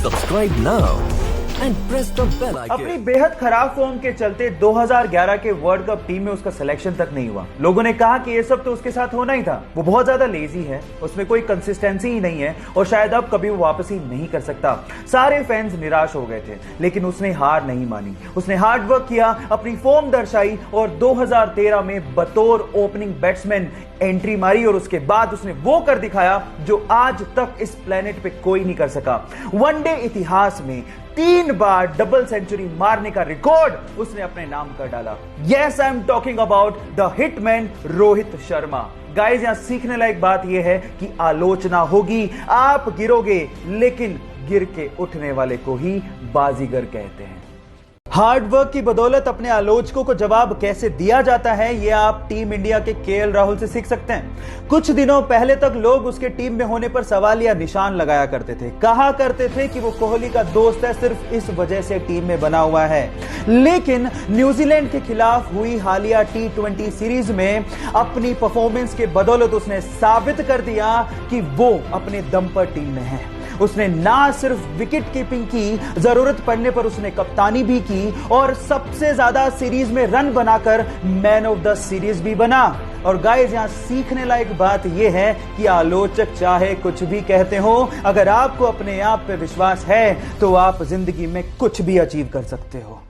Subscribe now and press the bell icon. अपनी बेहद खराब फॉर्म के चलते 2011 के वर्ल्ड कप टीम में उसका सिलेक्शन तक नहीं हुआ। लोगों ने कहा कि ये सब तो उसके साथ होना ही था, वो बहुत ज्यादा लेजी है, उसमें कोई कंसिस्टेंसी ही नहीं है और शायद अब कभी वो वापस ही नहीं कर सकता। सारे फैंस निराश हो गए थे, लेकिन उसने हार नहीं मानी। उसने हार्ड वर्क किया, अपनी फॉर्म दर्शाई और 2013 में बतौर ओपनिंग बैट्समैन एंट्री मारी और उसके बाद उसने वो कर दिखाया जो आज तक इस प्लेनेट पे कोई नहीं कर सका। वनडे इतिहास में 3 बार डबल सेंचुरी मारने का रिकॉर्ड उसने अपने नाम कर डाला। Yes, I am talking about the hitman Rohit Sharma. Guys, यहां सीखने लायक बात यह है कि आलोचना होगी, आप गिरोगे, लेकिन गिर के उठने वाले को ही बाजीगर कहते हैं। हार्ड वर्क की बदौलत अपने आलोचकों को जवाब कैसे दिया जाता है, यह आप टीम इंडिया के केएल राहुल से सीख सकते हैं। कुछ दिनों पहले तक लोग उसके टीम में होने पर सवालिया निशान लगाया करते थे, कहा करते थे कि वो कोहली का दोस्त है, सिर्फ इस वजह से टीम में बना हुआ है। लेकिन न्यूजीलैंड के खिलाफ हुई हालिया T20 सीरीज में अपनी परफॉर्मेंस के बदौलत उसने साबित कर दिया कि वो अपने दम पर टीम में है। उसने ना सिर्फ विकेट कीपिंग की, जरूरत पड़ने पर उसने कप्तानी भी की और सबसे ज्यादा सीरीज में रन बनाकर मैन ऑफ द सीरीज भी बना। और गाइस, यहां सीखने लायक बात यह है कि आलोचक चाहे कुछ भी कहते हो, अगर आपको अपने आप पे विश्वास है तो आप जिंदगी में कुछ भी अचीव कर सकते हो।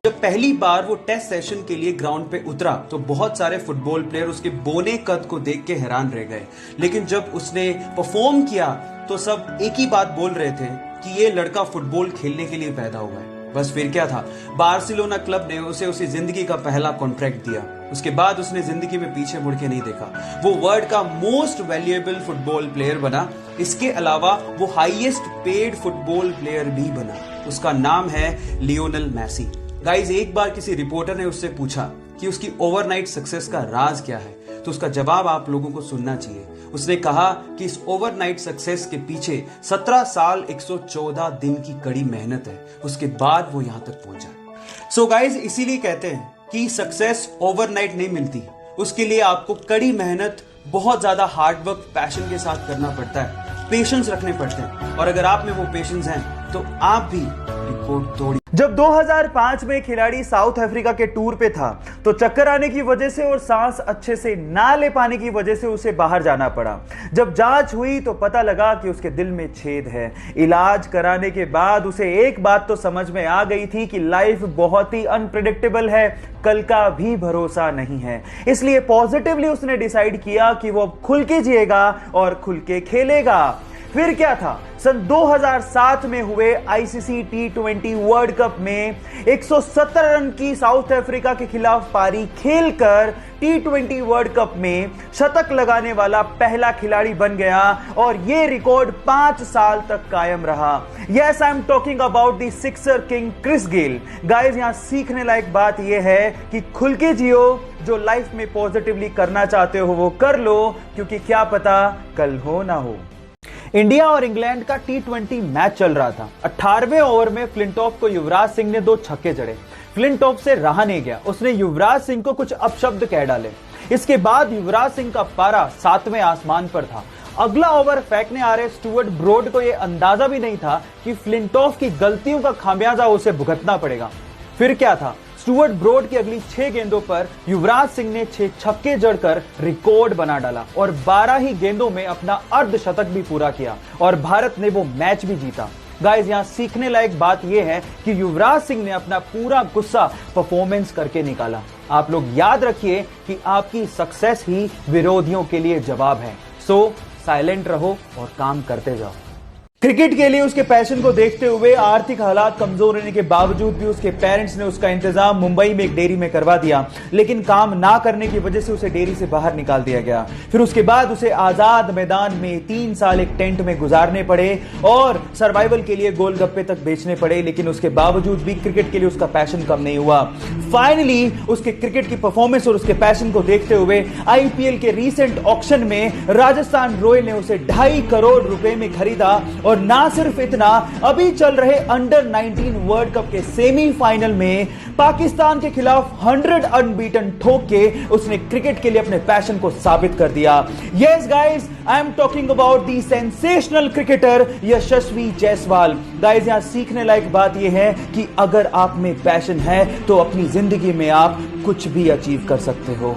जब पहली बार वो टेस्ट सेशन के लिए ग्राउंड पे उतरा तो बहुत सारे फुटबॉल प्लेयर उसके बोने कद को देख के हैरान रह गए, लेकिन जब उसने परफॉर्म किया तो सब एक ही बात बोल रहे थे कि ये लड़का फुटबॉल खेलने के लिए पैदा हुआ है। बस फिर क्या था, बार्सिलोना क्लब ने उसे उसकी जिंदगी का पहला कॉन्ट्रैक्ट दिया। उसके बाद उसने जिंदगी में पीछे मुड़ के नहीं देखा। वो वर्ल्ड का मोस्ट वैल्यूएबल फुटबॉल प्लेयर बना। इसके अलावा वो हाईएस्ट पेड फुटबॉल प्लेयर भी बना। उसका नाम है लियोनेल मेसी। गाइज, एक बार किसी रिपोर्टर ने उससे पूछा कि उसकी ओवरनाइट सक्सेस का राज क्या है, तो उसका जवाब आप लोगों को सुनना चाहिए। उसने कहा कि इस ओवरनाइट सक्सेस के पीछे 17 साल 114 दिन की कड़ी मेहनत है, उसके बाद वो यहां तक पहुंचा। सो गाइज, इसीलिए कहते हैं कि सक्सेस ओवरनाइट नहीं मिलती, उसके लिए आपको कड़ी मेहनत, बहुत ज्यादा हार्ड वर्क, पैशन के साथ करना पड़ता है, पेशेंस रखने पड़ते हैं। और अगर आप में वो पेशेंस हैं तो आप भी रिकॉर्ड तोड़ी। जब 2005 में खिलाड़ी साउथ अफ्रीका के टूर पे था तो चक्कर आने की वजह से और सांस अच्छे से ना ले पाने की वजह से उसे बाहर जाना पड़ा। जब जांच हुई तो पता लगा कि उसके दिल में छेद है। इलाज कराने के बाद उसे एक बात तो समझ में आ गई थी कि लाइफ बहुत ही अनप्रेडिक्टेबल है, कल का भी भरोसा नहीं है। इसलिए पॉजिटिवली उसने डिसाइड किया कि वो खुल के जिएगा और खुल के खेलेगा। फिर क्या था, सन 2007 में हुए आईसीसी T20 वर्ल्ड कप में 117 रन की साउथ अफ्रीका के खिलाफ पारी खेलकर T20 वर्ल्ड कप में शतक लगाने वाला पहला खिलाड़ी बन गया और यह रिकॉर्ड 5 साल तक कायम रहा। Yes, I am talking about the sixer king Chris Gayle. Guys, यहां सीखने लायक बात यह है कि खुल के जियो, जो लाइफ में पॉजिटिवली करना चाहते हो वो कर लो, क्योंकि क्या पता कल हो ना हो। इंडिया और इंग्लैंड का T20 मैच चल रहा था। 18वें ओवर में फ्लिंटॉफ को युवराज सिंह ने 2 छक्के जड़े। फ्लिंटॉफ से रहा नहीं गया, उसने युवराज सिंह को कुछ अपशब्द कह डाले। इसके बाद युवराज सिंह का पारा 7वें आसमान पर था। अगला ओवर फेंकने आ रहे स्टुअर्ट ब्रॉड को यह अंदाजा भी नहीं था कि फ्लिंटॉफ की गलतियों का खामियाजा उसे भुगतना पड़ेगा। फिर क्या था, स्टुअर्ट ब्रॉड की अगली 6 गेंदों पर युवराज सिंह ने 6 छक्के जड़कर रिकॉर्ड बना डाला और 12 ही गेंदों में अपना अर्धशतक भी पूरा किया और भारत ने वो मैच भी जीता। गाइस, यहां सीखने लायक बात यह है कि युवराज सिंह ने अपना पूरा गुस्सा परफॉर्मेंस करके निकाला। आप लोग याद रखिए कि आपकी सक्सेस ही विरोधियों के लिए जवाब है। सो साइलेंट रहो और काम करते जाओ। क्रिकेट के लिए उसके पैशन को देखते हुए आर्थिक हालात कमजोर होने के बावजूद भी उसके पेरेंट्स ने उसका इंतजाम मुंबई में एक डेयरी में करवा दिया, लेकिन काम ना करने की वजह से उसे डेयरी से बाहर निकाल दिया गया। फिर उसके बाद उसे आजाद मैदान में 3 साल एक टेंट में गुजारने पड़े और सर्वाइवल के लिए गोलगप्पे तक बेचने पड़े, लेकिन उसके बावजूद भी क्रिकेट के लिए उसका पैशन कम नहीं हुआ। फाइनली उसके क्रिकेट की परफॉर्मेंस और उसके पैशन को देखते हुए आईपीएल के रीसेंट ऑक्शन में राजस्थान रॉयल ने उसे 2.5 करोड़ रुपए में खरीदा और ना सिर्फ इतना, अभी चल रहे अंडर 19 वर्ल्ड कप के सेमीफाइनल में पाकिस्तान के खिलाफ 100 अनबीटन ठोक के उसने क्रिकेट के लिए अपने पैशन को साबित कर दिया। Yes guys, I am talking about the sensational cricketer Yashasvi Jaiswal. Guys, यहां सीखने लायक बात यह है कि अगर आप में पैशन है तो अपनी जिंदगी में आप कुछ भी अचीव कर सकते हो।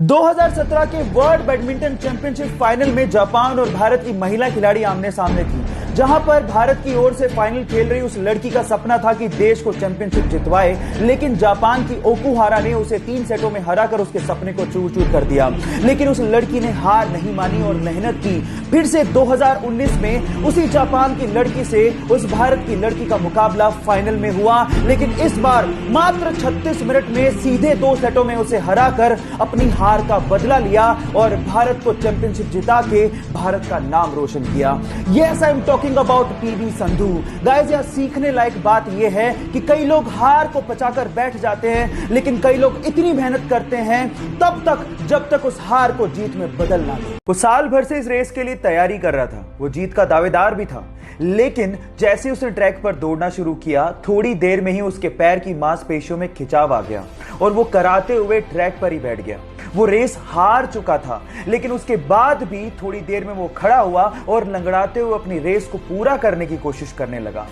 2017 के वर्ल्ड बैडमिंटन चैंपियनशिप फाइनल में जापान और भारत की महिला खिलाड़ी आमने सामने थी, जहां पर भारत की ओर से फाइनल खेल रही उस लड़की का सपना था कि देश को चैंपियनशिप जितवाए, लेकिन जापान की ओकुहारा ने उसे 3 सेटों में हराकर उसके सपने को चूर-चूर कर दिया। लेकिन उस लड़की ने हार नहीं मानी और मेहनत की। फिर से 2019 में उसी जापान की लड़की से उस भारत की लड़की का मुकाबला फाइनल में हुआ, लेकिन इस बार मात्र 36 मिनट में सीधे 2 सेटों में उसे हराकर अपनी हार का बदला लिया और भारत को चैंपियनशिप जिता के भारत का नाम रोशन किया। Yes, I am talking about PV Sandhu. Guys, यहां सीखने लायक बात यह है कि कई लोग हार को पचाकर बैठ जाते हैं, लेकिन कई लोग इतनी मेहनत करते हैं तब तक जब तक उस हार को जीत में बदल ना दे। वो साल भर से इस रेस के लिए तैयारी कर रहा था, वो जीत का दावेदार भी था, लेकिन जैसे उसने ट्रैक पर दौड़ना शुरू किया, थोड़ी देर में ही उसके पैर की मांसपेशियों में खिंचाव आ गया और वो कराते हुए ट्रैक पर ही बैठ गया। वो रेस हार चुका था, लेकिन उसके बाद भी थोड़ी देर में वो खड़ा हुआ और लंगड़ाते हुए अपनी रेस को पूरा करने की कोशिश करने लगा।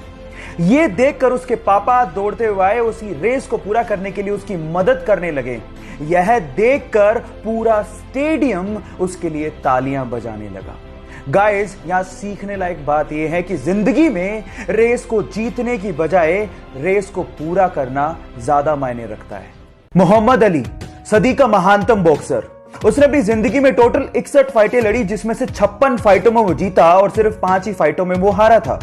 ये देखकर उसके पापा दौड़ते हुए आए, उसी रेस को पूरा करने के लिए उसकी मदद करने लगे। यह देखकर पूरा स्टेडियम उसके लिए तालियां बजाने लगा। गाइस, यहां सीखने लायक बात यह है कि जिंदगी में रेस को जीतने की बजाय रेस को पूरा करना ज्यादा मायने रखता है। मोहम्मद अली, सदी का महानतम बॉक्सर, उसने अपनी जिंदगी में टोटल 61 फाइटें लड़ी, जिसमें से 56 फाइटों में वो जीता और सिर्फ 5 ही फाइटों में वो हारा था।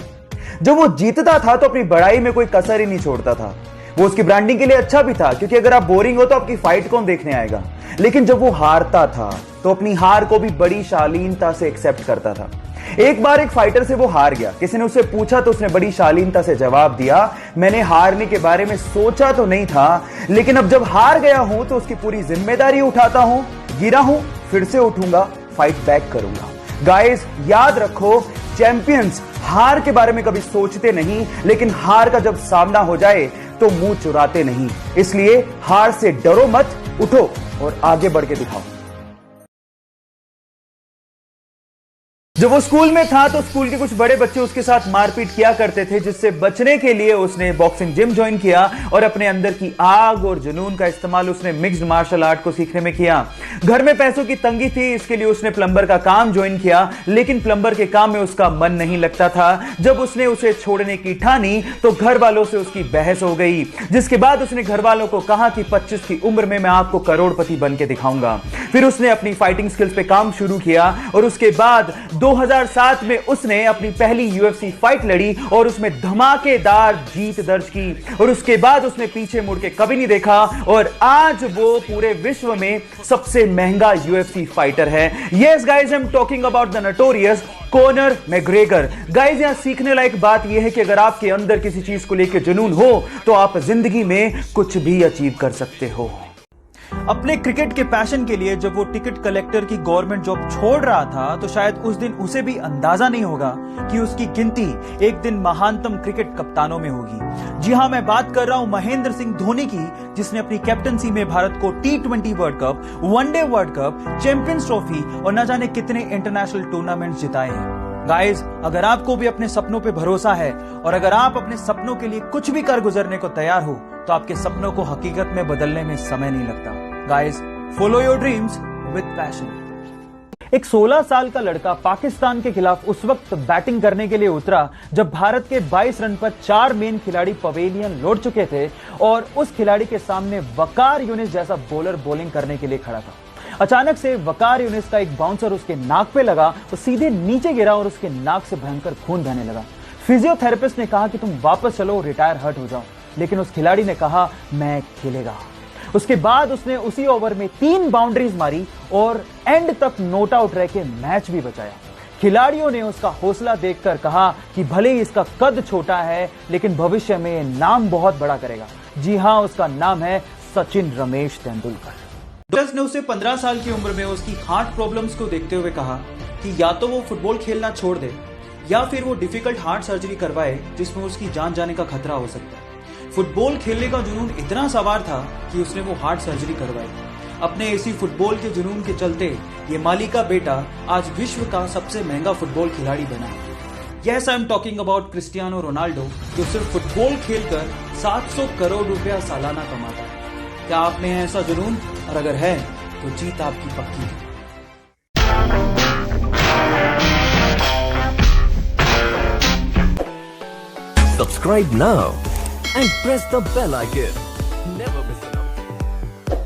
जब वो जीतता था तो अपनी बड़ाई में कोई कसर ही नहीं छोड़ता था। वो उसकी ब्रांडिंग के लिए अच्छा भी था, क्योंकि अगर आप बोरिंग हो तो आपकी फाइट कौन देखने आएगा। लेकिन जब वो हारता था तो अपनी हार को भी बड़ी शालीनता से एक्सेप्ट करता था। एक बार एक फाइटर से वो हार गया, किसी ने उससे पूछा तो उसने बड़ी शालीनता से जवाब दिया, मैंने हारने के बारे में सोचा तो नहीं था, लेकिन अब जब हार गया हूं तो उसकी पूरी जिम्मेदारी उठाता हूं, गिरा हूं फिर से उठूंगा, फाइट बैक करूंगा। गाइस, याद रखो, चैंपियंस हार के बारे में कभी सोचते नहीं, लेकिन हार का जब सामना हो जाए तो मुंह चुराते नहीं। इसलिए हार से डरो मत, उठो और आगे बढ़ के दिखाओ। जब वो स्कूल में था तो स्कूल के कुछ बड़े बच्चे उसके साथ मारपीट किया करते थे, जिससे बचने के लिए उसने बॉक्सिंग जिम ज्वाइन किया और अपने अंदर की आग और जुनून का इस्तेमाल उसने मिक्स्ड मार्शल आर्ट को सीखने में किया। घर में पैसों की तंगी थी, इसके लिए उसने प्लम्बर का काम ज्वाइन किया, लेकिन प्लम्बर के काम में उसका मन नहीं लगता था। जब उसने उसे छोड़ने की ठानी तो घर वालों से उसकी बहस हो गई, जिसके बाद उसने घर वालों को कहा कि 25 की उम्र में मैं आपको करोड़पति बन के दिखाऊंगा। फिर उसने अपनी फाइटिंग स्किल्स पे काम शुरू किया और उसके बाद 2007 में उसने अपनी पहली यूएफसी फाइट लड़ी और उसमें धमाकेदार जीत दर्ज की और उसके बाद उसने पीछे मुड़ के कभी नहीं देखा और आज वो पूरे विश्व में सबसे महंगा यूएफसी फाइटर है। Yes guys, I am talking about the notorious Conor McGregor. Guys, यहां सीखने लायक बात यह है कि अगर आपके अंदर किसी चीज को लेकर जुनून हो तो आप जिंदगी में कुछ भी अचीव कर सकते हो। अपने क्रिकेट के पैशन के लिए जब वो टिकट कलेक्टर की गवर्नमेंट जॉब छोड़ रहा था तो शायद उस दिन उसे भी अंदाजा नहीं होगा कि उसकी गिनती एक दिन महानतम क्रिकेट कप्तानों में होगी। जी हां, मैं बात कर रहा हूं महेंद्र सिंह धोनी की, जिसने अपनी कैप्टनसी में भारत को T20 world cup, one day world cup, champions trophy और न जाने कितने इंटरनेशनल टूर्नामेंट जिताए हैं। गाइस, अगर आपको भी अपने सपनों पे भरोसा है और अगर आप अपने सपनों के लिए कुछ भी कर गुजरने को तैयार हो तो आपके सपनों को हकीकत में बदलने में समय नहीं लगता। Guys, follow your dreams with passion. एक 16 साल का लड़का पाकिस्तान के खिलाफ उस वक्त बैटिंग करने के लिए उतरा जब भारत के 22 रन पर 4 मेन खिलाड़ी पवेलियन लौट चुके थे और उस खिलाड़ी के सामने वकार यूनिस जैसा बॉलर बॉलिंग करने के लिए खड़ा था। अचानक से वकार यूनिस का एक बाउंसर उसके नाक पे लगा, वो सीधे नीचे गिरा और उसके नाक से भयंकर खून बहने लगा। फिजियोथेरेपिस्ट ने कहा कि तुम वापस चलो, रिटायर हर्ट हो जाओ, लेकिन उस खिलाड़ी ने कहा मैं खेलेगा। उसके बाद उसने उसी ओवर में 3 बाउंड्रीज मारी और एंड तक नॉट आउट रह के मैच भी बचाया। खिलाड़ियों ने उसका हौसला देखकर कहा कि भले ही इसका कद छोटा है लेकिन भविष्य में नाम बहुत बड़ा करेगा। जी हां, उसका नाम है सचिन रमेश तेंदुलकर। डॉक्टर्स ने उसे 15 साल की उम्र में उसकी हार्ट प्रॉब्लम्स को देखते हुए कहा कि या तो वो फुटबॉल खेलना छोड़ दे या फिर वो डिफिकल्ट हार्ट सर्जरी करवाए जिसमें उसकी जान जाने का खतरा हो सकता है। फुटबॉल खेलने का जुनून इतना सवार था कि उसने वो हार्ट सर्जरी करवाई। अपने इसी फुटबॉल के जुनून के चलते ये माली का बेटा आज विश्व का सबसे महंगा फुटबॉल खिलाड़ी बना है। Yes, I am talking about Cristiano Ronaldo, जो सिर्फ फुटबॉल खेलकर 700 करोड़ रुपया सालाना कमाता है। क्या आप में है ऐसा जुनून? और अगर है तो जीत आपकी पक्की है। Subscribe now and press the bell icon.